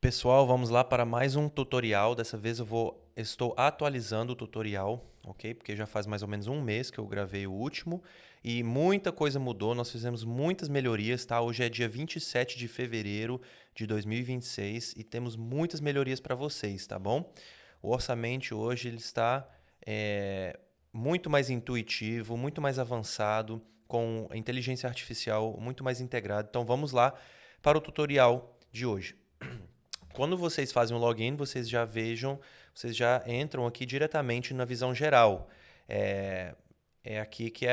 Pessoal, vamos lá para mais um tutorial. Dessa vez estou atualizando o tutorial, ok? Porque já faz mais ou menos um mês que eu gravei o último e muita coisa mudou. Nós fizemos muitas melhorias, tá? Hoje é dia 27 de fevereiro de 2026 e temos muitas melhorias para vocês, tá bom? O orçamento hoje ele está muito mais intuitivo, muito mais avançado, com a inteligência artificial muito mais integrada. Então vamos lá para o tutorial de hoje. Quando vocês fazem um login, vocês já entram aqui diretamente na visão geral. É aqui que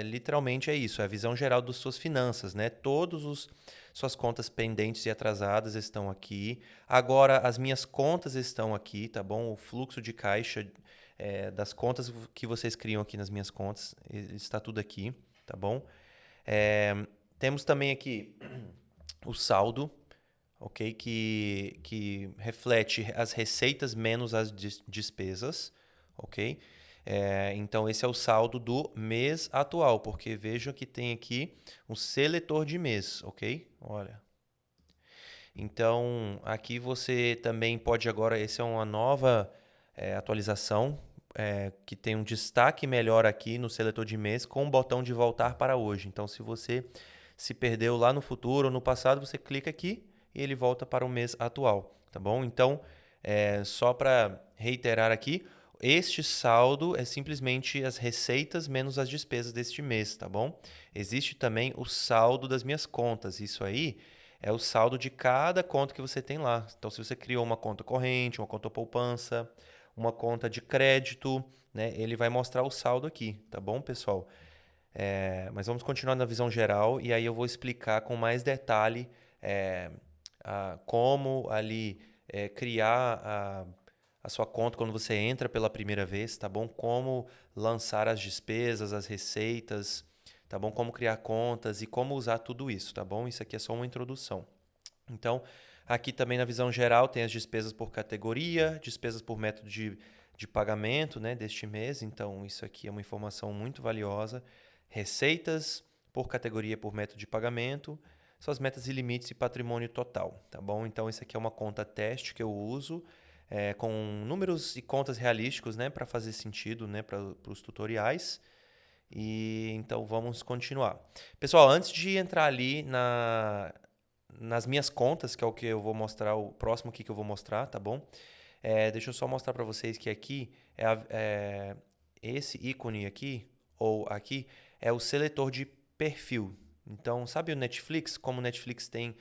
literalmente é isso, é a visão geral das suas finanças, né? Suas contas pendentes e atrasadas estão aqui. Agora as minhas contas estão aqui, tá bom? O fluxo de caixa das contas que vocês criam aqui nas minhas contas está tudo aqui, tá bom? Temos também aqui o saldo, ok? Que reflete as receitas menos as despesas, ok? Então, esse é o saldo do mês atual, porque vejam que tem aqui um seletor de mês, ok? Olha. Então, aqui você também pode agora, essa é uma nova atualização, que tem um destaque melhor aqui no seletor de mês com o botão de voltar para hoje. Então, se você se perdeu lá no futuro ou no passado, você clica aqui e ele volta para o mês atual, tá bom? Então, só para reiterar aqui, este saldo é simplesmente as receitas menos as despesas deste mês, tá bom? Existe também o saldo das minhas contas, isso aí é o saldo de cada conta que você tem lá. Então, se você criou uma conta corrente, uma conta poupança, uma conta de crédito, né, ele vai mostrar o saldo aqui, tá bom, pessoal? Mas vamos continuar na visão geral e aí eu vou explicar com mais detalhe como ali criar a sua conta quando você entra pela primeira vez, tá bom? Como lançar as despesas, as receitas, tá bom? Como criar contas e como usar tudo isso, tá bom? Isso aqui é só uma introdução. Então, aqui também na visão geral tem as despesas por categoria, despesas por método de pagamento, né, deste mês. Então, isso aqui é uma informação muito valiosa. Receitas por categoria por método de pagamento, suas metas e limites e patrimônio total, tá bom? Então, isso aqui é uma conta teste que eu uso com números e contas realísticos, né, para fazer sentido, né, para os tutoriais. E então vamos continuar. Pessoal, antes de entrar ali nas minhas contas, que é o que eu vou mostrar, o próximo aqui que eu vou mostrar, tá bom? Deixa eu só mostrar para vocês que aqui esse ícone aqui, ou aqui, é o seletor de perfil. Então, sabe o Netflix? Como o Netflix tem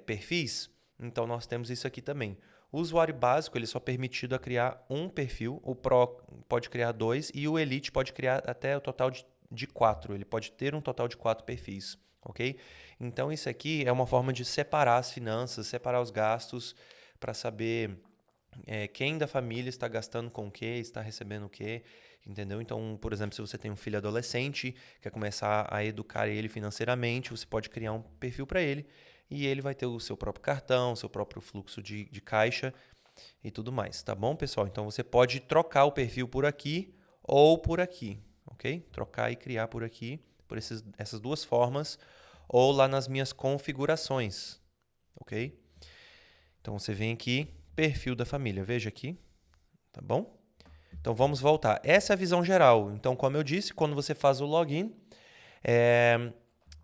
perfis, então nós temos isso aqui também. O usuário básico ele é só permitido a criar um perfil, o Pro pode criar dois e o Elite pode criar até o total de 4. Ele pode ter um total de 4 perfis, ok? Então isso aqui é uma forma de separar as finanças, separar os gastos para saber quem da família está gastando com o que, está recebendo o que, entendeu? Então, por exemplo, se você tem um filho adolescente, quer começar a educar ele financeiramente, você pode criar um perfil para ele e ele vai ter o seu próprio cartão, seu próprio fluxo de caixa e tudo mais, tá bom, pessoal? Então você pode trocar o perfil por aqui ou por aqui, ok? Trocar e criar por aqui, por essas duas formas, ou lá nas minhas configurações, ok? Então você vem aqui, perfil da família, veja aqui, tá bom? Então vamos voltar. Essa é a visão geral. Então, como eu disse, quando você faz o login,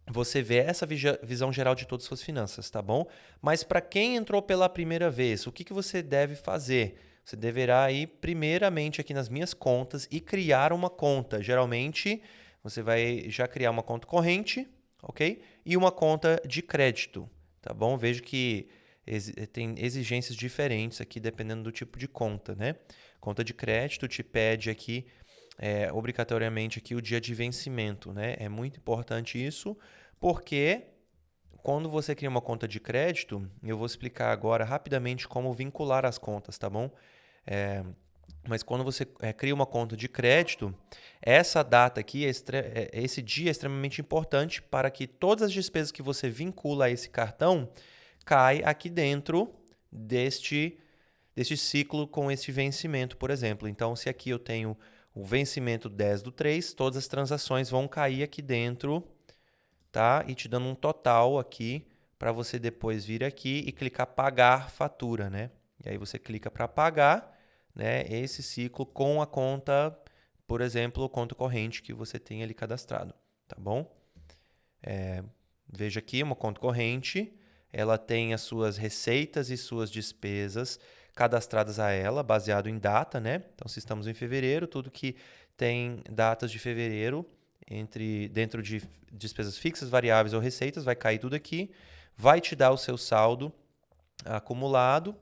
você vê essa visão geral de todas as suas finanças, tá bom? Mas para quem entrou pela primeira vez, o que você deve fazer? Você deverá ir primeiramente aqui nas minhas contas e criar uma conta. Geralmente, você vai já criar uma conta corrente, ok? E uma conta de crédito, tá bom? Vejo que tem exigências diferentes aqui dependendo do tipo de conta, né? Conta de crédito te pede aqui obrigatoriamente aqui o dia de vencimento, né? É muito importante isso, porque quando você cria uma conta de crédito, eu vou explicar agora rapidamente como vincular as contas, tá bom? Mas quando você cria uma conta de crédito, essa data aqui, esse dia é extremamente importante para que todas as despesas que você vincula a esse cartão caem aqui dentro deste ciclo com esse vencimento, por exemplo. Então, se aqui eu tenho o vencimento 10/3, todas as transações vão cair aqui dentro, tá? E te dando um total aqui para você depois vir aqui e clicar pagar fatura, né? E aí você clica para pagar, né, esse ciclo com a conta, por exemplo, conta corrente que você tem ali cadastrado, tá bom? Veja aqui uma conta corrente, ela tem as suas receitas e suas despesas cadastradas a ela, baseado em data, né? Então, se estamos em fevereiro, tudo que tem datas de fevereiro dentro de despesas fixas, variáveis ou receitas, vai cair tudo aqui, vai te dar o seu saldo acumulado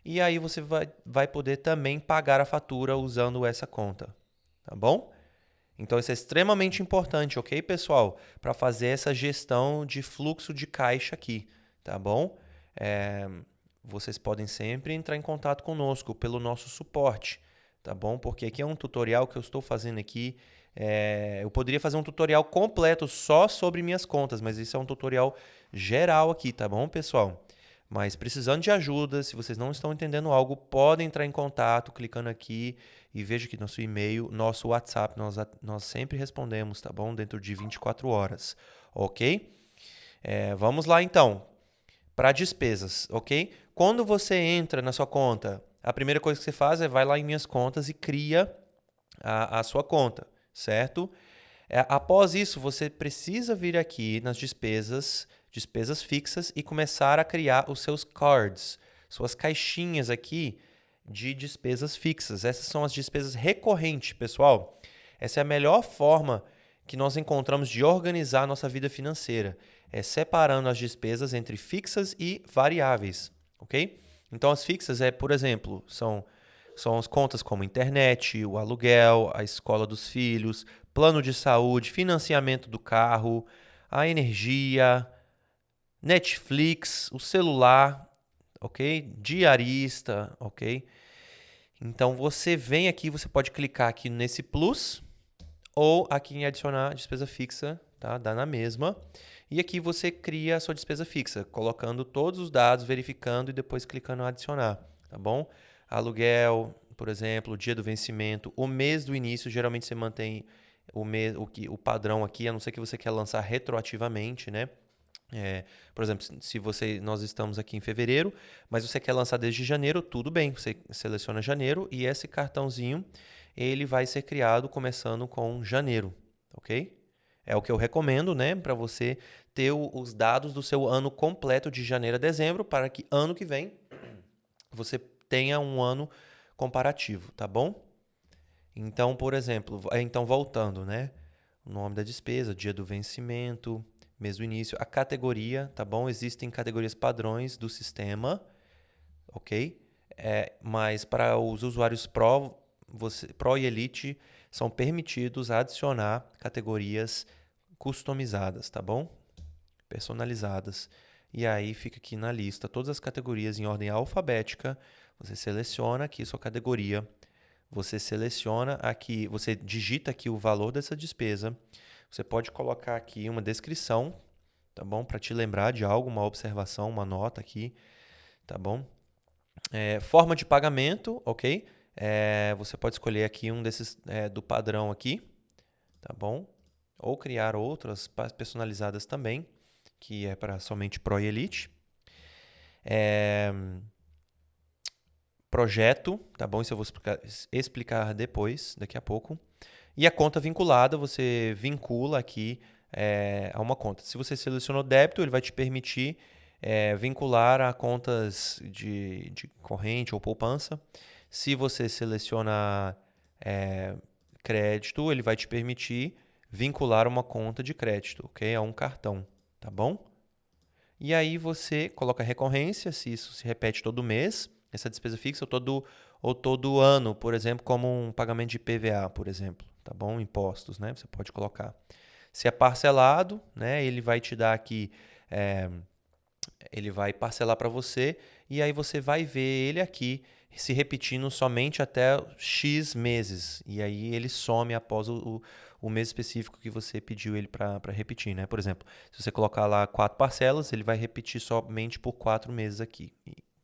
e aí você vai poder também pagar a fatura usando essa conta, tá bom? Então, isso é extremamente importante, ok, pessoal? Para fazer essa gestão de fluxo de caixa aqui, tá bom? Vocês podem sempre entrar em contato conosco pelo nosso suporte, tá bom? Porque aqui é um tutorial que eu estou fazendo aqui. Eu poderia fazer um tutorial completo só sobre minhas contas, mas isso é um tutorial geral aqui, tá bom, pessoal? Mas precisando de ajuda, se vocês não estão entendendo algo, podem entrar em contato clicando aqui e veja que nosso e-mail, nosso WhatsApp, nós sempre respondemos, tá bom? Dentro de 24 horas, ok? Vamos lá então, para despesas, ok? Quando você entra na sua conta, a primeira coisa que você faz é vai lá em minhas contas e cria a sua conta, certo? Após isso, você precisa vir aqui nas despesas fixas e começar a criar os seus cards, suas caixinhas aqui de despesas fixas. Essas são as despesas recorrentes, pessoal. Essa é a melhor forma que nós encontramos de organizar a nossa vida financeira, separando as despesas entre fixas e variáveis, ok? Então, as fixas por exemplo, são as contas como internet, o aluguel, a escola dos filhos, plano de saúde, financiamento do carro, a energia, Netflix, o celular, ok? Diarista, ok? Então você vem aqui, você pode clicar aqui nesse plus ou aqui em adicionar despesa fixa, tá? Dá na mesma. E aqui você cria a sua despesa fixa, colocando todos os dados, verificando e depois clicando em adicionar, tá bom? Aluguel, por exemplo, o dia do vencimento, o mês do início, geralmente você mantém o padrão aqui, a não ser que você quer lançar retroativamente, né? Por exemplo, se nós estamos aqui em fevereiro, mas você quer lançar desde janeiro, tudo bem, você seleciona janeiro e esse cartãozinho ele vai ser criado começando com janeiro, ok? É o que eu recomendo, né, para você ter os dados do seu ano completo de janeiro a dezembro, para que ano que vem você tenha um ano comparativo, tá bom? Então, por exemplo, então voltando, né? O nome da despesa, dia do vencimento, mês do início, a categoria, tá bom? Existem categorias padrões do sistema, ok? Mas para os usuários Pro e Elite são permitidos adicionar categorias customizadas, tá bom? Personalizadas. E aí fica aqui na lista todas as categorias em ordem alfabética. Você seleciona aqui sua categoria. Você seleciona aqui, você digita aqui o valor dessa despesa. Você pode colocar aqui uma descrição, tá bom? Para te lembrar de algo, uma observação, uma nota aqui, tá bom? Forma de pagamento, ok? Você pode escolher aqui um desses do padrão aqui, tá bom? Ou criar outras personalizadas também, que é para somente Pro e Elite. Projeto, tá bom? Isso eu vou explicar depois, daqui a pouco. E a conta vinculada, você vincula aqui a uma conta. Se você selecionou débito, ele vai te permitir vincular a contas de corrente ou poupança. Se você selecionar crédito, ele vai te permitir vincular uma conta de crédito, ok? A um cartão, tá bom? E aí você coloca a recorrência, se isso se repete todo mês, essa despesa fixa, ou todo ano, por exemplo, como um pagamento de IPVA, por exemplo, tá bom? Impostos, né? Você pode colocar. Se é parcelado, né? Ele vai te dar aqui, ele vai parcelar para você e aí você vai ver ele aqui se repetindo somente até X meses. E aí ele some após o mês específico que você pediu ele para repetir, né? Por exemplo, se você colocar lá 4 parcelas, ele vai repetir somente por 4 meses aqui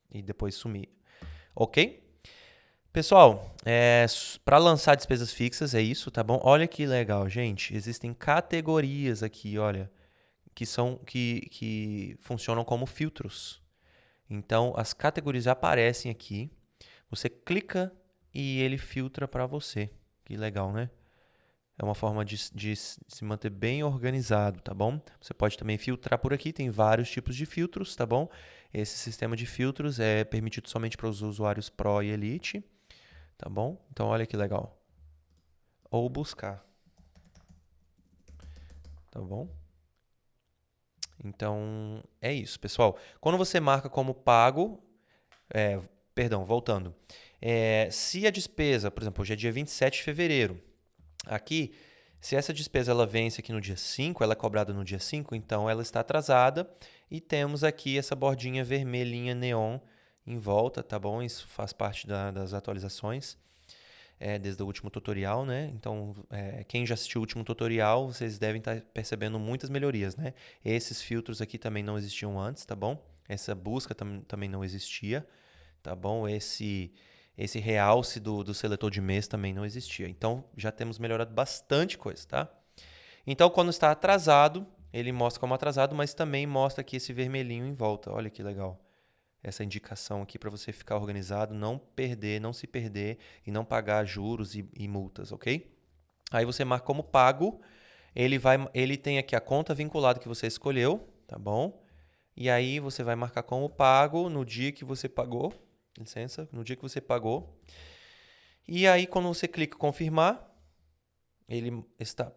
e depois sumir. Ok? Pessoal, para lançar despesas fixas é isso, tá bom? Olha que legal, gente. Existem categorias aqui, olha. que funcionam como filtros. Então, as categorias aparecem aqui. Você clica e ele filtra para você. Que legal, né? É uma forma de se manter bem organizado, tá bom? Você pode também filtrar por aqui, tem vários tipos de filtros, tá bom? Esse sistema de filtros é permitido somente para os usuários Pro e Elite, tá bom? Então, olha que legal. Ou buscar, tá bom? Então, é isso, pessoal. Quando você marca como pago, perdão, voltando. Se a despesa, por exemplo, hoje é dia 27 de fevereiro, aqui, se essa despesa ela vence aqui no dia 5, ela é cobrada no dia 5, então ela está atrasada e temos aqui essa bordinha vermelhinha neon em volta, tá bom? Isso faz parte das atualizações desde o último tutorial, né? Então, quem já assistiu o último tutorial, vocês devem estar percebendo muitas melhorias, né? Esses filtros aqui também não existiam antes, tá bom? Essa busca também não existia, tá bom? Esse realce do seletor de mês também não existia. Então, já temos melhorado bastante coisa, tá? Então, quando está atrasado, ele mostra como atrasado, mas também mostra aqui esse vermelhinho em volta. Olha que legal. Essa indicação aqui para você ficar organizado, não perder, não se perder e não pagar juros e multas, ok? Aí você marca como pago, ele tem aqui a conta vinculada que você escolheu, tá bom? E aí você vai marcar como pago no dia que você pagou, licença, no dia que você pagou. E aí quando você clica em confirmar,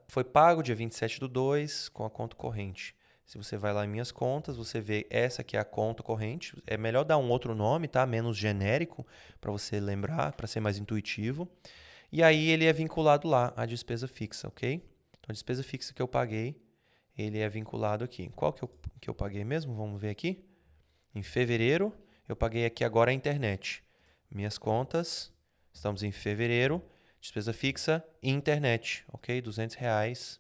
foi pago dia 27/2 com a conta corrente. Se você vai lá em minhas contas, você vê essa aqui é a conta corrente. É melhor dar um outro nome, tá? Menos genérico, para você lembrar, para ser mais intuitivo. E aí ele é vinculado lá à despesa fixa, ok? Então a despesa fixa que eu paguei, ele é vinculado aqui. Qual que eu paguei mesmo? Vamos ver aqui. Em fevereiro, eu paguei aqui agora a internet. Minhas contas, estamos em fevereiro, despesa fixa e internet, ok? R$ 200,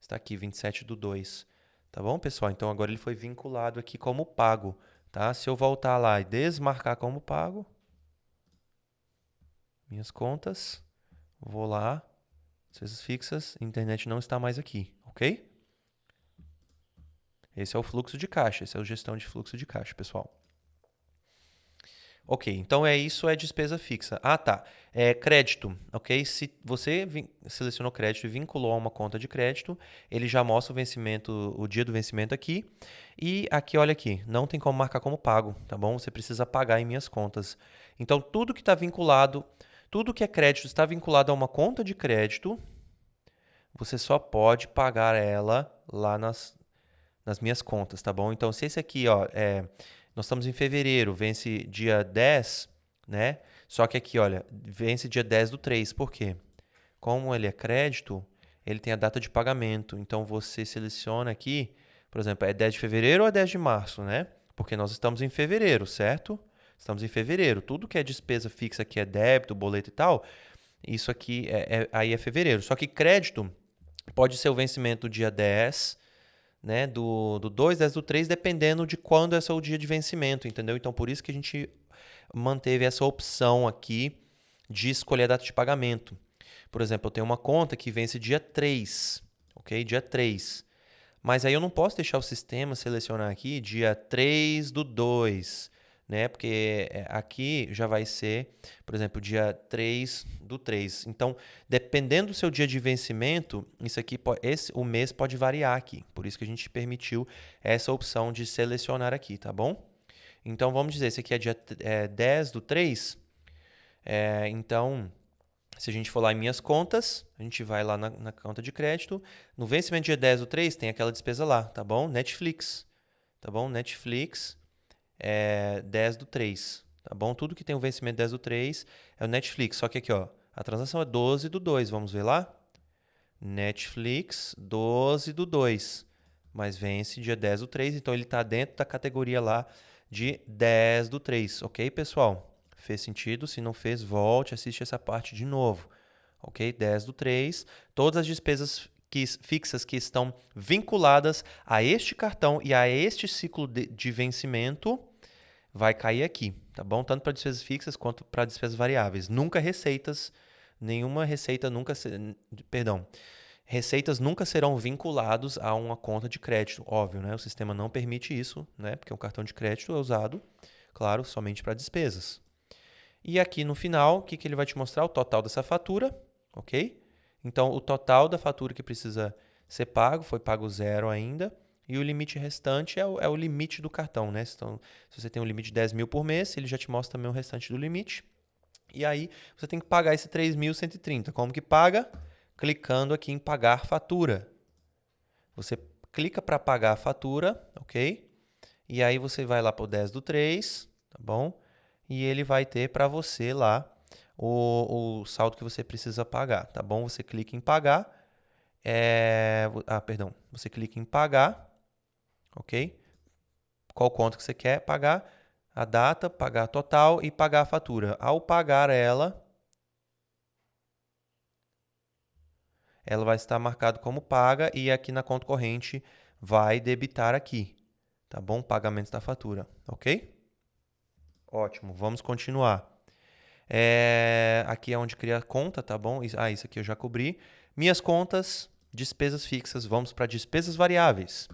está aqui, 27/2. Tá bom, pessoal? Então agora ele foi vinculado aqui como pago, tá? Se eu voltar lá e desmarcar como pago, minhas contas, vou lá, despesas fixas, internet não está mais aqui, ok? Esse é o fluxo de caixa, esse é a gestão de fluxo de caixa, pessoal. Ok, então isso é despesa fixa. Ah, tá. Crédito, ok? Se você selecionou crédito e vinculou a uma conta de crédito, ele já mostra o vencimento, o dia do vencimento aqui. E aqui, olha aqui, não tem como marcar como pago, tá bom? Você precisa pagar em minhas contas. Então, tudo que está vinculado, tudo que é crédito está vinculado a uma conta de crédito, você só pode pagar ela lá nas minhas contas, tá bom? Então, se esse aqui, ó, nós estamos em fevereiro, vence dia 10, né? Só que aqui, olha, vence dia 10/3. Por quê? Como ele é crédito, ele tem a data de pagamento. Então, você seleciona aqui, por exemplo, é 10 de fevereiro ou é 10 de março, né? Porque nós estamos em fevereiro, certo? Estamos em fevereiro. Tudo que é despesa fixa aqui é débito, boleto e tal, isso aqui aí é fevereiro. Só que crédito pode ser o vencimento dia 10, né, do 2, 10/3, dependendo de quando é o dia de vencimento, entendeu? Então, por isso que a gente manteve essa opção aqui de escolher a data de pagamento. Por exemplo, eu tenho uma conta que vence dia 3, ok? Dia 3. Mas aí eu não posso deixar o sistema selecionar aqui dia 3/2, né? Porque aqui já vai ser, por exemplo, dia 3/3. Então, dependendo do seu dia de vencimento, isso aqui o mês pode variar aqui. Por isso que a gente permitiu essa opção de selecionar aqui, tá bom? Então, vamos dizer, esse aqui é dia 10/3. Então, se a gente for lá em minhas contas, a gente vai lá na conta de crédito. No vencimento dia 10/3 tem aquela despesa lá, tá bom? Netflix, tá bom? Netflix 10/3, tá bom? Tudo que tem o vencimento 10/3 é o Netflix. Só que aqui, ó, a transação é 12/2. Vamos ver lá? Netflix 12/2. Mas vence dia 10/3, então ele está dentro da categoria lá de 10/3, ok, pessoal? Fez sentido? Se não fez, volte, assiste essa parte de novo, ok? 10/3, todas as despesas fixas que estão vinculadas a este cartão e a este ciclo de vencimento vai cair aqui, tá bom? Tanto para despesas fixas quanto para despesas variáveis. Nunca receitas, nenhuma receita nunca... Perdão. Receitas nunca serão vinculados a uma conta de crédito, óbvio, né? O sistema não permite isso, né? Porque um cartão de crédito é usado, claro, somente para despesas. E aqui no final, o que, que ele vai te mostrar? O total dessa fatura, ok? Então, o total da fatura que precisa ser pago, foi pago zero ainda, e o limite restante é o limite do cartão, né? Então, se você tem um limite de 10 mil por mês, ele já te mostra também o restante do limite. E aí, você tem que pagar esse 3.130. Como que paga? Clicando aqui em pagar fatura. Você clica para pagar a fatura, ok? E aí você vai lá para o 10 do 3, tá bom? E ele vai ter para você lá o saldo que você precisa pagar, tá bom? Você clica em pagar. Perdão. Você clica em pagar, ok? Qual conta que você quer pagar? A data, pagar total e pagar a fatura. Ao pagar ela vai estar marcada como paga e aqui na conta corrente vai debitar aqui, tá bom? Pagamentos da fatura, ok? Ótimo, vamos continuar. Aqui é onde cria a conta, tá bom? Isso aqui eu já cobri. Minhas contas, despesas fixas, vamos para despesas variáveis.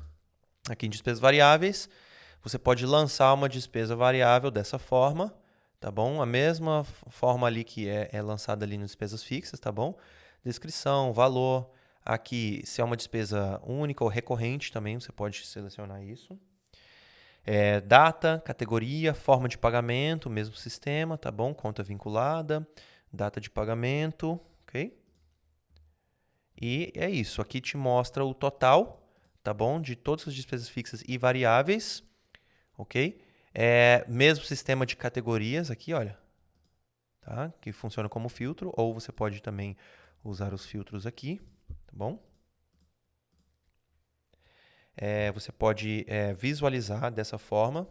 Aqui em despesas variáveis, você pode lançar uma despesa variável dessa forma, tá bom? A mesma forma ali que é lançada ali nas despesas fixas, tá bom? Descrição, valor. Aqui, se é uma despesa única ou recorrente também, você pode selecionar isso. Data, categoria, forma de pagamento, mesmo sistema, tá bom? Conta vinculada, data de pagamento, ok? E é isso. Aqui te mostra o total, tá bom? De todas as despesas fixas e variáveis, ok? Mesmo sistema de categorias aqui, olha, tá? Que funciona como filtro, ou você pode também usar os filtros aqui, tá bom? Você pode visualizar dessa forma,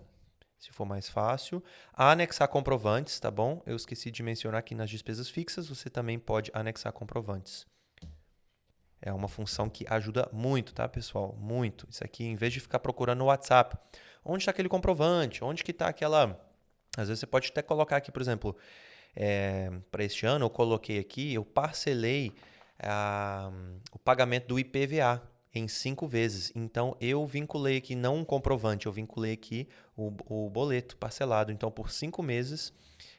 se for mais fácil. Anexar comprovantes, tá bom? Eu esqueci de mencionar aqui nas despesas fixas, você também pode anexar comprovantes. É uma função que ajuda muito, tá, pessoal? Muito. Isso aqui, em vez de ficar procurando no WhatsApp, onde está aquele comprovante? Onde que está aquela... Às vezes você pode até colocar aqui, por exemplo, para este ano eu coloquei aqui, eu parcelei o pagamento do IPVA em 5 vezes. Então, eu vinculei aqui não um comprovante, eu vinculei aqui o boleto parcelado. Então, por 5 meses,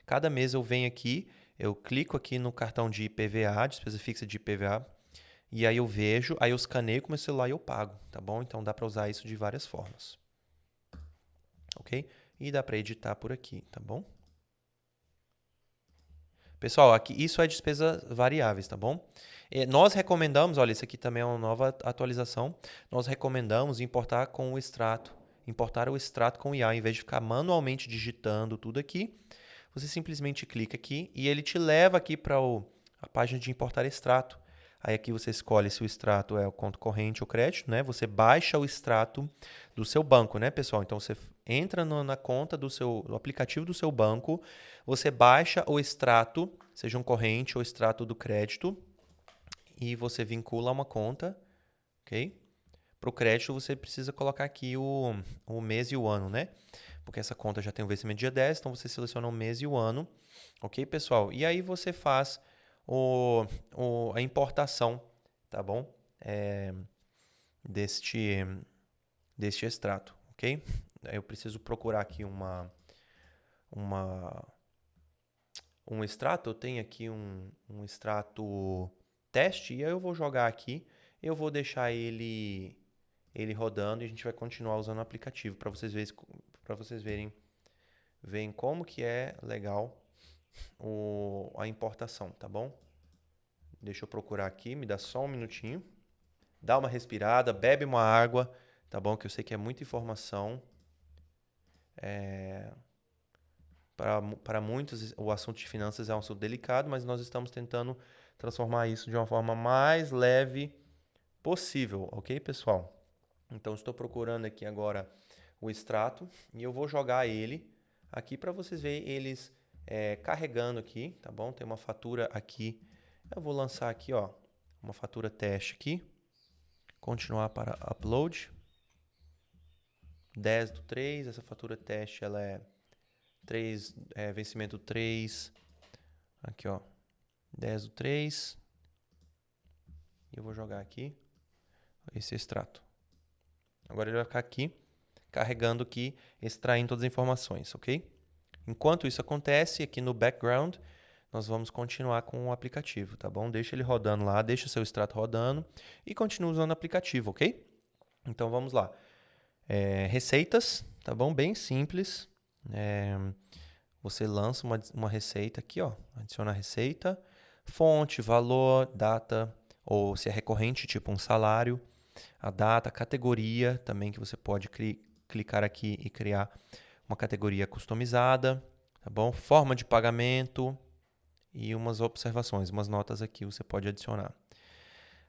cada mês eu venho aqui, eu clico aqui no cartão de IPVA, despesa fixa de IPVA, e aí eu vejo, aí eu escaneio com o meu celular e eu pago, tá bom? Então, dá para usar isso de várias formas. Ok? E dá para editar por aqui, tá bom? Pessoal, aqui isso é despesas variáveis, tá bom? Nós recomendamos, olha, isso aqui também é uma nova atualização. Nós recomendamos importar com o extrato, importar o extrato com o IA, em vez de ficar manualmente digitando tudo aqui, você simplesmente clica aqui e ele te leva aqui para a página de importar extrato. Aí aqui você escolhe se o extrato é o conto corrente ou crédito, né? Você baixa o extrato do seu banco, né, pessoal? Então você entra na conta no aplicativo do seu banco, você baixa o extrato, seja um corrente ou extrato do crédito, e você vincula uma conta, ok? Para o crédito você precisa colocar aqui o mês e o ano, né? Porque essa conta já tem o vencimento dia 10, então você seleciona o mês e o ano, ok, pessoal? E aí você faz a importação, tá bom? Deste extrato, ok? Eu preciso procurar aqui uma, um extrato. Eu tenho aqui um extrato teste e aí eu vou jogar aqui. Eu vou deixar ele rodando e a gente vai continuar usando o aplicativo para vocês verem como que é legal a importação, tá bom? Deixa eu procurar aqui, me dá só um minutinho. Dá uma respirada, bebe uma água, tá bom? Que eu sei que é muita informação. Para muitos, o assunto de finanças é um assunto delicado, mas nós estamos tentando transformar isso de uma forma mais leve possível, ok, pessoal? Então, estou procurando aqui agora o extrato e eu vou jogar ele aqui para vocês verem eles carregando aqui, tá bom? Tem uma fatura aqui. Eu vou lançar aqui, ó, uma fatura teste aqui. Continuar para upload. 10 do 3, essa fatura teste ela é 3, vencimento 3. Aqui, ó. 10 do 3. E eu vou jogar aqui esse extrato. Agora ele vai ficar aqui, carregando aqui, extraindo todas as informações, ok? Enquanto isso acontece, aqui no background, nós vamos continuar com o aplicativo, tá bom? Deixa ele rodando lá, deixa o seu extrato rodando e continua usando o aplicativo, ok? Então vamos lá. Receitas, tá bom? Bem simples. Você lança uma receita aqui, ó. Adiciona a receita, fonte, valor, data, ou se é recorrente, tipo um salário, a data, a categoria também, que você pode clicar aqui e criar uma categoria customizada, tá bom? Forma de pagamento e umas observações, umas notas aqui você pode adicionar.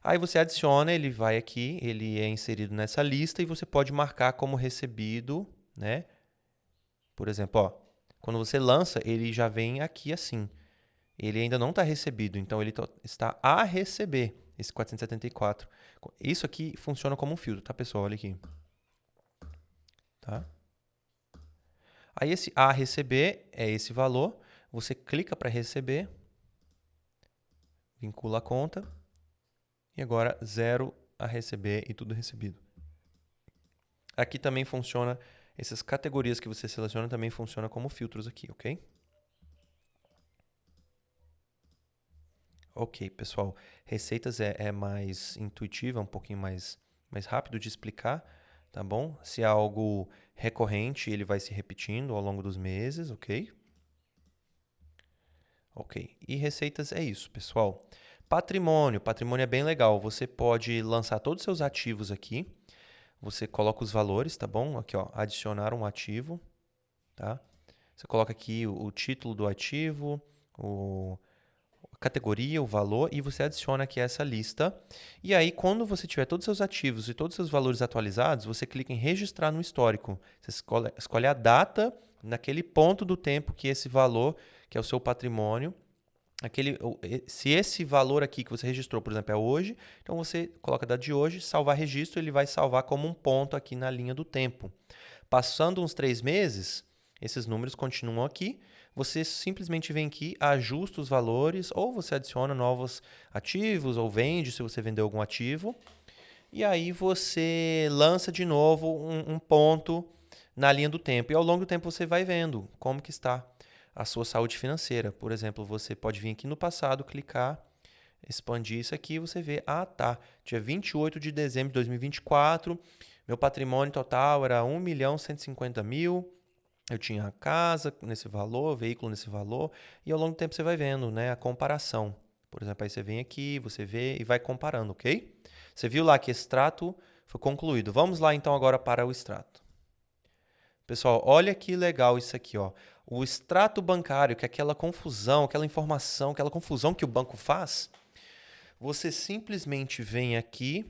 Aí você adiciona, ele vai aqui, ele é inserido nessa lista e você pode marcar como recebido, né? Por exemplo, ó, quando você lança, ele já vem aqui assim. Ele ainda não está recebido, então ele está a receber esse 474. Isso aqui funciona como um filtro, tá, pessoal? Olha aqui. Tá? Aí esse a receber é esse valor. Você clica para receber, vincula a conta e agora 0 a receber e tudo recebido. Aqui também funciona, essas categorias que você seleciona também funcionam como filtros aqui, ok? Ok, pessoal. Receitas é mais intuitivo, é um pouquinho mais rápido de explicar, tá bom? Se é algo recorrente, ele vai se repetindo ao longo dos meses, ok? Ok. E receitas é isso, pessoal. Patrimônio. Patrimônio é bem legal. Você pode lançar todos os seus ativos aqui. Você coloca os valores, tá bom? Aqui, ó, adicionar um ativo, tá? Você coloca aqui o título do ativo, a categoria, o valor, e você adiciona aqui essa lista. E aí, quando você tiver todos os seus ativos e todos os seus valores atualizados, você clica em registrar no histórico. Você escolhe a data naquele ponto do tempo que esse valor, que é o seu patrimônio, se esse valor aqui que você registrou, por exemplo, é hoje, então você coloca a data de hoje, salvar registro, ele vai salvar como um ponto aqui na linha do tempo. Passando uns 3 meses, esses números continuam aqui. Você simplesmente vem aqui, ajusta os valores, ou você adiciona novos ativos, ou vende se você vender algum ativo. E aí você lança de novo um ponto na linha do tempo. E ao longo do tempo você vai vendo como que está a sua saúde financeira. Por exemplo, você pode vir aqui no passado, clicar, expandir isso aqui e você vê, tá, dia 28 de dezembro de 2024, meu patrimônio total era 1.150.000, eu tinha a casa nesse valor, veículo nesse valor, e ao longo do tempo você vai vendo, né, a comparação. Por exemplo, aí você vem aqui, você vê e vai comparando, ok? Você viu lá que extrato foi concluído. Vamos lá então agora para o extrato. Pessoal, olha que legal isso aqui, ó. O extrato bancário, que é aquela confusão, aquela informação, aquela confusão que o banco faz, você simplesmente vem aqui,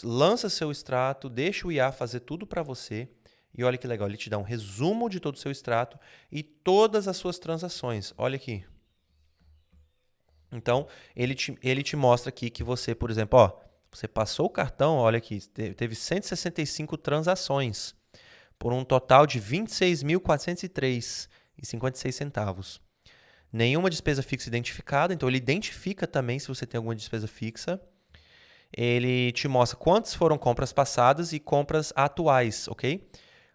lança seu extrato, deixa o IA fazer tudo para você. E olha que legal, ele te dá um resumo de todo o seu extrato e todas as suas transações. Olha aqui. Então, ele te mostra aqui que você, por exemplo, ó, você passou o cartão, olha aqui, teve 165 transações por um total de 26.403,56 centavos. Nenhuma despesa fixa identificada, então ele identifica também se você tem alguma despesa fixa. Ele te mostra quantas foram compras passadas e compras atuais, ok?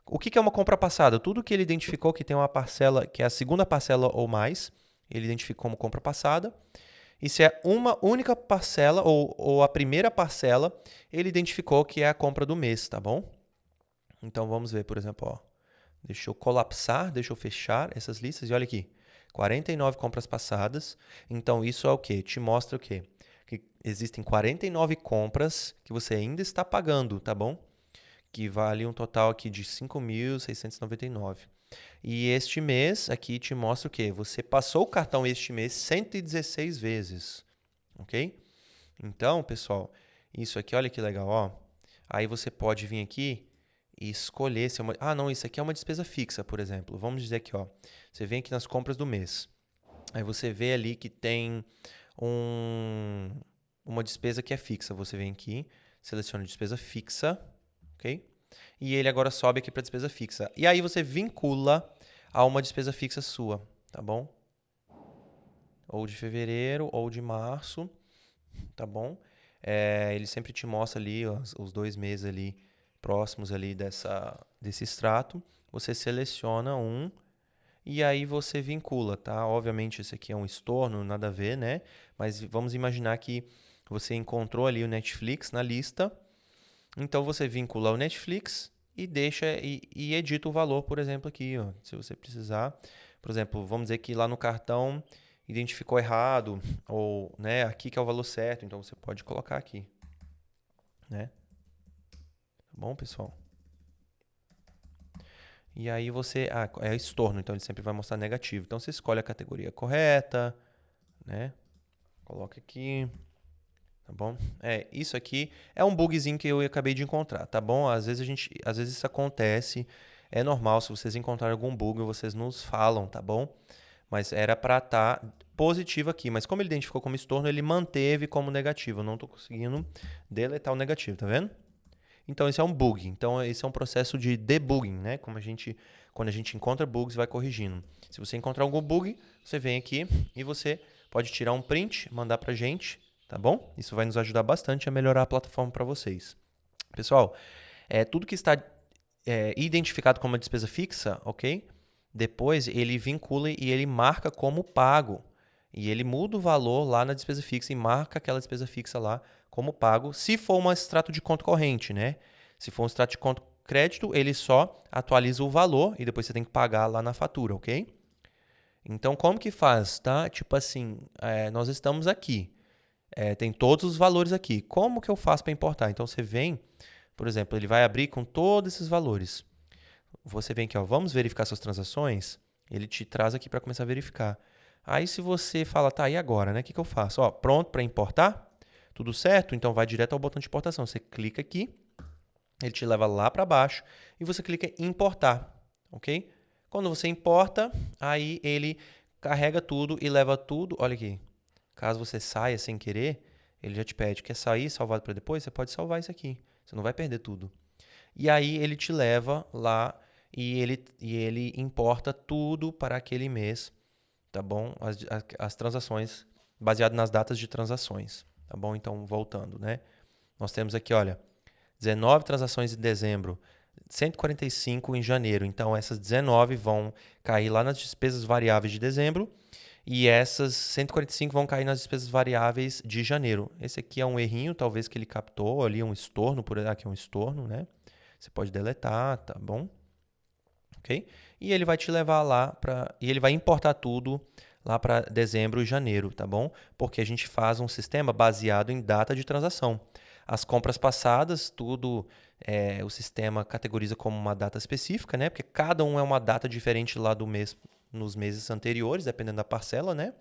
O que é uma compra passada? Tudo que ele identificou que tem uma parcela, que é a segunda parcela ou mais, ele identifica como compra passada. E se é uma única parcela ou a primeira parcela, ele identificou que é a compra do mês, tá bom? Então vamos ver, por exemplo, ó. Deixa eu colapsar, deixa eu fechar essas listas e olha aqui. 49 compras passadas. Então isso é o quê? Te mostra o quê? Que existem 49 compras que você ainda está pagando, tá bom? Que vale um total aqui de 5.699. E este mês aqui te mostra o quê? Você passou o cartão este mês 116 vezes, ok? Então, pessoal, isso aqui, olha que legal, ó. Aí você pode vir aqui e escolher se é uma... Ah, não, isso aqui é uma despesa fixa, por exemplo. Vamos dizer aqui, ó. Você vem aqui nas compras do mês. Aí você vê ali que tem uma despesa que é fixa. Você vem aqui, seleciona despesa fixa, ok? E ele agora sobe aqui para despesa fixa. E aí você vincula a uma despesa fixa sua, tá bom? Ou de fevereiro ou de março, tá bom? ele sempre te mostra ali os 2 meses ali próximos ali desse extrato. Você seleciona um e aí você vincula, tá? Obviamente esse aqui é um estorno, nada a ver, né? Mas vamos imaginar que você encontrou ali o Netflix na lista, então você vincula o Netflix e deixa e edita o valor, por exemplo, aqui, ó, se você precisar. Por exemplo, vamos dizer que lá no cartão identificou errado, ou né, aqui que é o valor certo, então você pode colocar aqui, né? Tá bom, pessoal? E aí você, é estorno, então ele sempre vai mostrar negativo. Então você escolhe a categoria correta, né? Coloca aqui, tá bom? Isso aqui é um bugzinho que eu acabei de encontrar, tá bom? Às vezes isso acontece, é normal. Se vocês encontrarem algum bug, vocês nos falam, tá bom? Mas era para estar positivo aqui. Mas como ele identificou como estorno, ele manteve como negativo. Eu não estou conseguindo deletar o negativo, tá vendo? Então, esse é um bug. Então, esse é um processo de debugging, né? Quando a gente encontra bugs, vai corrigindo. Se você encontrar algum bug, você vem aqui e você pode tirar um print, mandar para a gente, tá bom? Isso vai nos ajudar bastante a melhorar a plataforma para vocês. Pessoal, tudo que está identificado como uma despesa fixa, ok? Depois ele vincula e ele marca como pago. E ele muda o valor lá na despesa fixa e marca aquela despesa fixa lá como pago, se for um extrato de conta corrente, né? Se for um extrato de conta crédito, ele só atualiza o valor e depois você tem que pagar lá na fatura, ok? Então, como que faz, tá? Tipo assim, nós estamos aqui, tem todos os valores aqui. Como que eu faço para importar? Então, você vem, por exemplo, ele vai abrir com todos esses valores. Você vem aqui, ó, vamos verificar suas transações? Ele te traz aqui para começar a verificar. Aí, se você fala, tá, e agora, né? O que, que eu faço? Ó, pronto para importar? Tudo certo? Então, vai direto ao botão de importação. Você clica aqui, ele te leva lá para baixo e você clica em importar, ok? Quando você importa, aí ele carrega tudo e leva tudo. Olha aqui, caso você saia sem querer, ele já te pede, quer sair salvado para depois? Você pode salvar isso aqui, você não vai perder tudo. E aí ele te leva lá e ele importa tudo para aquele mês, tá bom? As transações baseado nas datas de transações, tá bom? Então, voltando, né? Nós temos aqui, olha, 19 transações em dezembro, 145 em janeiro. Então, essas 19 vão cair lá nas despesas variáveis de dezembro e essas 145 vão cair nas despesas variáveis de janeiro. Esse aqui é um errinho, talvez que ele captou ali, um estorno, por aqui é um estorno, né? Você pode deletar, tá bom? Ok? E ele vai te levar lá para. E ele vai importar tudo lá para dezembro e janeiro, tá bom? Porque a gente faz um sistema baseado em data de transação. As compras passadas, tudo o sistema categoriza como uma data específica, né? Porque cada um é uma data diferente lá do mês, nos meses anteriores, dependendo da parcela, né?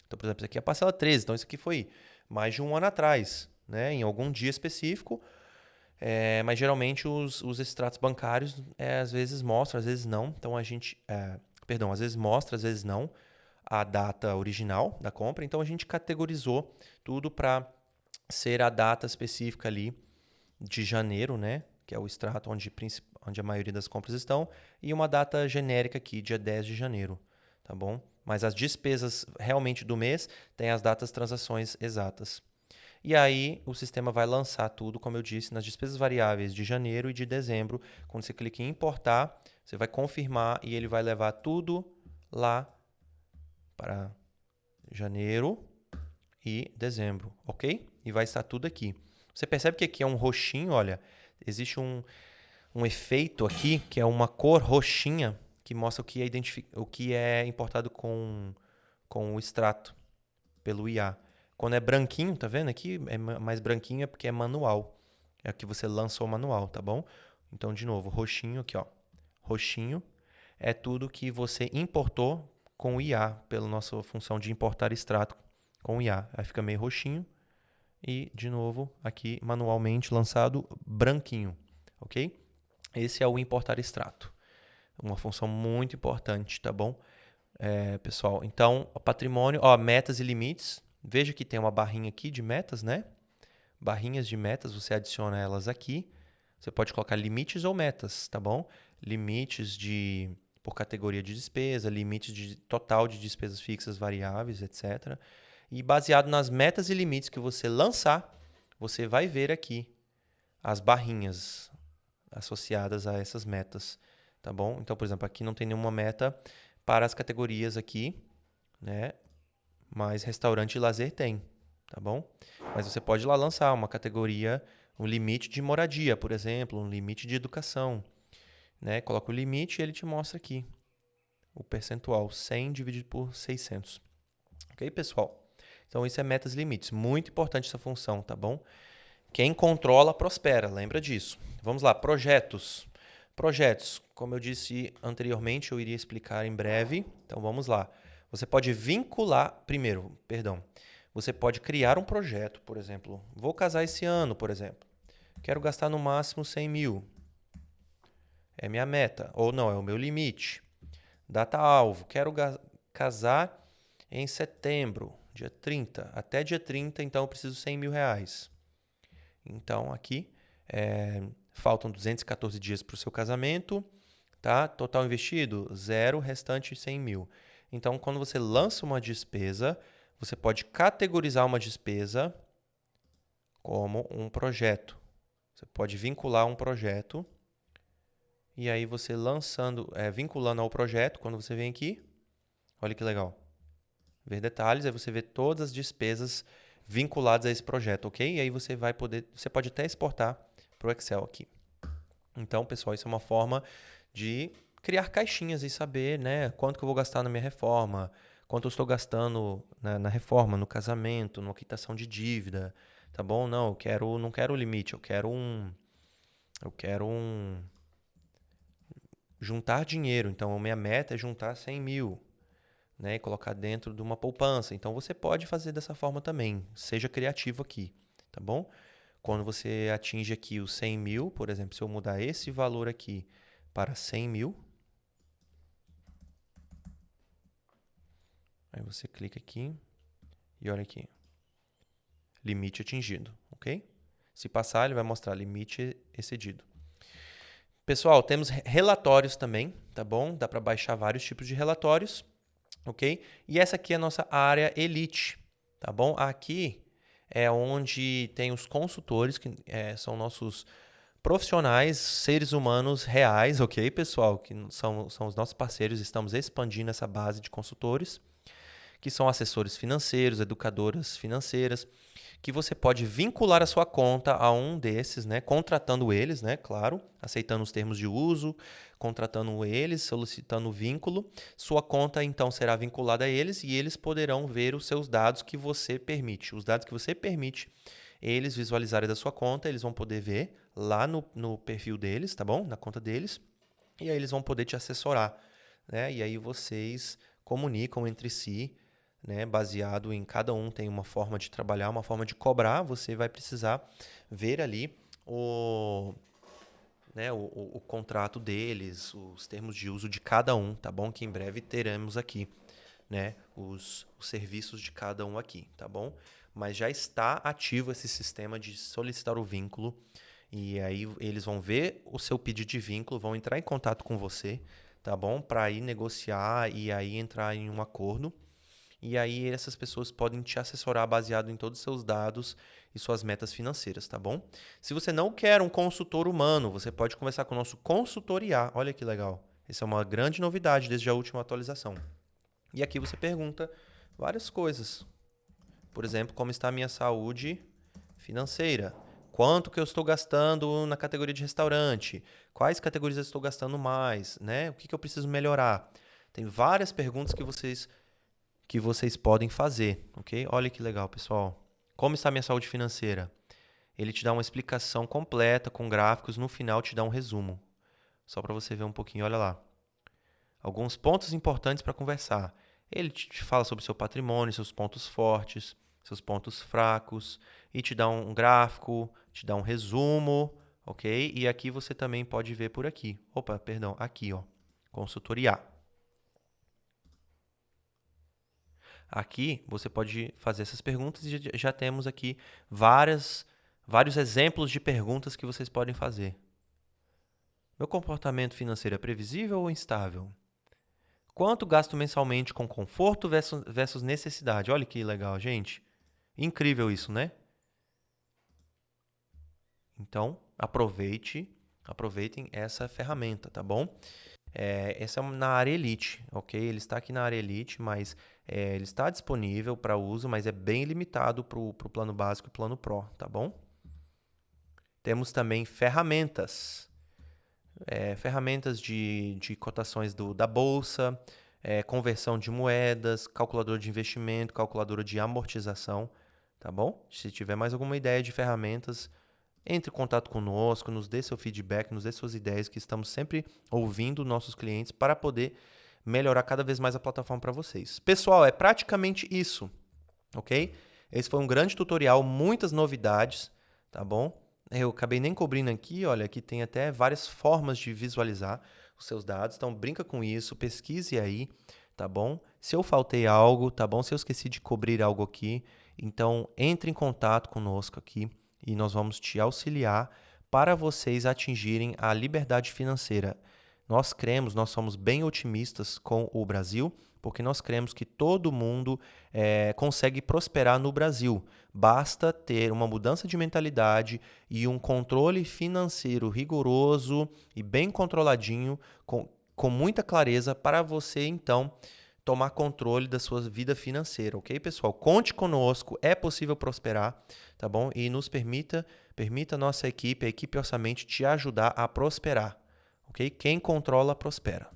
Então, por exemplo, isso aqui é a parcela 13, então isso aqui foi mais de um ano atrás, né? Em algum dia específico. Mas geralmente os extratos bancários às vezes mostram, às vezes não. Então a gente. Perdão, às vezes mostra, às vezes não a data original da compra. Então a gente categorizou tudo para ser a data específica ali de janeiro, né? Que é o extrato onde a maioria das compras estão. E uma data genérica aqui, dia 10 de janeiro. Tá bom? Mas as despesas realmente do mês têm as datas transações exatas. E aí o sistema vai lançar tudo, como eu disse, nas despesas variáveis de janeiro e de dezembro. Quando você clica em importar, você vai confirmar e ele vai levar tudo lá para janeiro e dezembro, ok? E vai estar tudo aqui. Você percebe que aqui é um roxinho, olha, existe um efeito aqui, que é uma cor roxinha, que mostra o que é importado com o extrato pelo IA. Quando é branquinho, tá vendo aqui? É mais branquinho é porque é manual. É que você lançou o manual, tá bom? Então, de novo, roxinho aqui, ó. Roxinho é tudo que você importou com o IA, pela nossa função de importar extrato com o IA. Aí fica meio roxinho. E, de novo, aqui manualmente lançado branquinho, ok? Esse é o importar extrato. Uma função muito importante, tá bom? Pessoal, então, o patrimônio, ó, metas e limites. Veja que tem uma barrinha aqui de metas, né? Barrinhas de metas, você adiciona elas aqui. Você pode colocar limites ou metas, tá bom? Limites por categoria de despesa, limites de total de despesas fixas, variáveis, etc. E baseado nas metas e limites que você lançar, você vai ver aqui as barrinhas associadas a essas metas, tá bom? Então, por exemplo, aqui não tem nenhuma meta para as categorias aqui, né? Mas restaurante e lazer tem, tá bom? Mas você pode lá lançar uma categoria, um limite de moradia, por exemplo, um limite de educação, né? Coloca o limite e ele te mostra aqui o percentual, 100 dividido por 600. Ok, pessoal? Então, isso é metas e limites. Muito importante essa função, tá bom? Quem controla, prospera. Lembra disso. Vamos lá, projetos. Projetos, como eu disse anteriormente, eu iria explicar em breve. Então, vamos lá. Você pode vincular, você pode criar um projeto, por exemplo. Vou casar esse ano, por exemplo. Quero gastar no máximo 100 mil. É minha meta. Ou não, é o meu limite. Data-alvo. Quero casar em setembro, dia 30. Até dia 30, então eu preciso de 100 mil reais. Então, aqui, faltam 214 dias para o seu casamento, tá? Total investido, 0, restante 100 mil. Então, quando você lança uma despesa, você pode categorizar uma despesa como um projeto. Você pode vincular um projeto. E aí, você vinculando ao projeto, quando você vem aqui, olha que legal. Ver detalhes, aí você vê todas as despesas vinculadas a esse projeto, ok? E aí você pode até exportar para o Excel aqui. Então, pessoal, isso é uma forma de criar caixinhas e saber, né, quanto que eu vou gastar na minha reforma, quanto eu estou gastando na reforma, no casamento, na quitação de dívida, tá bom? Não, não quero limite, eu quero juntar dinheiro. Então, a minha meta é juntar 100 mil. Né, e colocar dentro de uma poupança. Então, você pode fazer dessa forma também. Seja criativo aqui, tá bom? Quando você atinge aqui os 100 mil, por exemplo, se eu mudar esse valor aqui para 100 mil, aí você clica aqui e olha aqui. Limite atingido, ok? Se passar, ele vai mostrar limite excedido. Pessoal, temos relatórios também, tá bom? Dá para baixar vários tipos de relatórios. Ok? E essa aqui é a nossa área Elite, tá bom? Aqui é onde tem os consultores, que são nossos profissionais, seres humanos reais, ok, pessoal? Que são os nossos parceiros, estamos expandindo essa base de consultores, que são assessores financeiros, educadoras financeiras, que você pode vincular a sua conta a um desses, né? Contratando eles, né? Claro, aceitando os termos de uso, contratando eles, solicitando o vínculo. Sua conta, então, será vinculada a eles e eles poderão ver os seus dados que você permite. Os dados que você permite eles visualizarem da sua conta, eles vão poder ver lá no perfil deles, tá bom? Na conta deles. E aí eles vão poder te assessorar, né? E aí vocês comunicam entre si, né, baseado em cada um tem uma forma de trabalhar, uma forma de cobrar, você vai precisar ver ali o contrato deles, os termos de uso de cada um, tá bom? Que em breve teremos aqui, né, os serviços de cada um aqui, tá bom? Mas já está ativo esse sistema de solicitar o vínculo e aí eles vão ver o seu pedido de vínculo, vão entrar em contato com você, tá bom? Para ir negociar e aí entrar em um acordo. E aí essas pessoas podem te assessorar baseado em todos os seus dados e suas metas financeiras, tá bom? Se você não quer um consultor humano, você pode conversar com o nosso consultor IA. Olha que legal. Essa é uma grande novidade desde a última atualização. E aqui você pergunta várias coisas. Por exemplo, como está a minha saúde financeira? Quanto que eu estou gastando na categoria de restaurante? Quais categorias eu estou gastando mais? Né? O que eu preciso melhorar? Tem várias perguntas que vocês podem fazer, ok? Olha que legal, pessoal. Como está a minha saúde financeira? Ele te dá uma explicação completa com gráficos, no final te dá um resumo. Só para você ver um pouquinho, olha lá. Alguns pontos importantes para conversar. Ele te fala sobre seu patrimônio, seus pontos fortes, seus pontos fracos, e te dá um gráfico, te dá um resumo, ok? E aqui você também pode ver por aqui. Opa, perdão, aqui, ó. Consultoria. Aqui você pode fazer essas perguntas e já temos aqui vários exemplos de perguntas que vocês podem fazer. Meu comportamento financeiro é previsível ou instável? Quanto gasto mensalmente com conforto versus necessidade? Olha que legal, gente. Incrível isso, né? Então, aproveitem essa ferramenta, tá bom? Essa é na área Elite, ok? Ele está aqui na área Elite, mas ele está disponível para uso, mas é bem limitado para o plano básico e plano Pro, tá bom? Temos também ferramentas. Ferramentas de cotações da bolsa, conversão de moedas, calculadora de investimento, calculadora de amortização, tá bom? Se tiver mais alguma ideia de ferramentas, entre em contato conosco, nos dê seu feedback, nos dê suas ideias, que estamos sempre ouvindo nossos clientes para poder melhorar cada vez mais a plataforma para vocês. Pessoal, é praticamente isso, ok? Esse foi um grande tutorial, muitas novidades, tá bom? Eu acabei nem cobrindo aqui, olha, aqui tem até várias formas de visualizar os seus dados, então brinca com isso, pesquise aí, tá bom? Se eu faltei algo, tá bom? Se eu esqueci de cobrir algo aqui, então entre em contato conosco aqui e nós vamos te auxiliar para vocês atingirem a liberdade financeira. Nós somos bem otimistas com o Brasil, porque nós cremos que todo mundo consegue prosperar no Brasil. Basta ter uma mudança de mentalidade e um controle financeiro rigoroso e bem controladinho, com muita clareza, para você, então, tomar controle da sua vida financeira, ok, pessoal? Conte conosco, é possível prosperar, tá bom? E nos permita a nossa equipe, a equipe Orçamente, te ajudar a prosperar, ok? Quem controla, prospera.